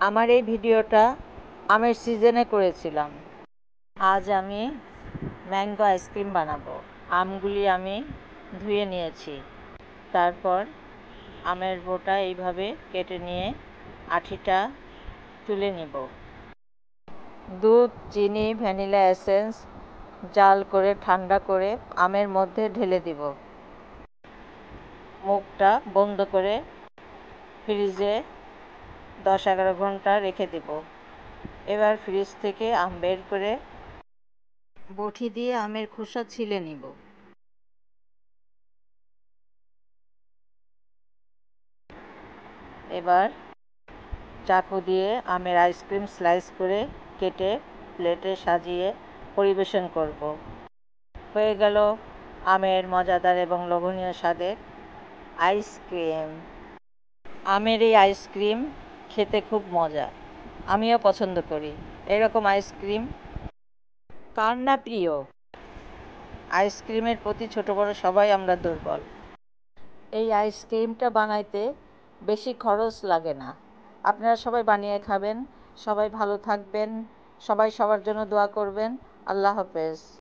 আমার এই ভিডিওটা আমের সিজনে করেছিলাম। আজ আমি ম্যাঙ্গো আইসক্রিম বানাবো। আমগুলি আমি ধুয়ে নিয়েছি। তারপর আমের বোটা এইভাবে কেটে নিয়ে আঠিটা তুলে নিব। দুধ, চিনি, ভ্যানিলা এসেন্স জাল করে ঠান্ডা করে আমের মধ্যে ঢেলে দিব। মুখটা বন্ধ করে ফ্রিজে 10-11 ঘন্টা রেখে দেব। এবার ফ্রিজ থেকে আম বের করে বটি দিয়ে আমের খোসা ছিলে নিব। এবার চাকু দিয়ে আমের আইসক্রিম স্লাইস করে কেটে প্লেটে সাজিয়ে পরিবেশন করব। হয়ে গেল আমের মজাদার এবং লোভনীয় স্বাদের আইসক্রিম। আমের এই আইসক্রিম খেতে খুব মজা, আমিও পছন্দ করি। এরকম আইসক্রিম কার না প্রিয়? আইসক্রিমের প্রতি ছোট বড় সবাই আমরা দুর্বল। এই আইসক্রিমটা বানাইতে বেশি খরচ লাগে না। আপনারা সবাই বানিয়ে খাবেন। সবাই ভালো থাকবেন। সবাই সবার জন্য দোয়া করবেন। আল্লাহ হাফেজ।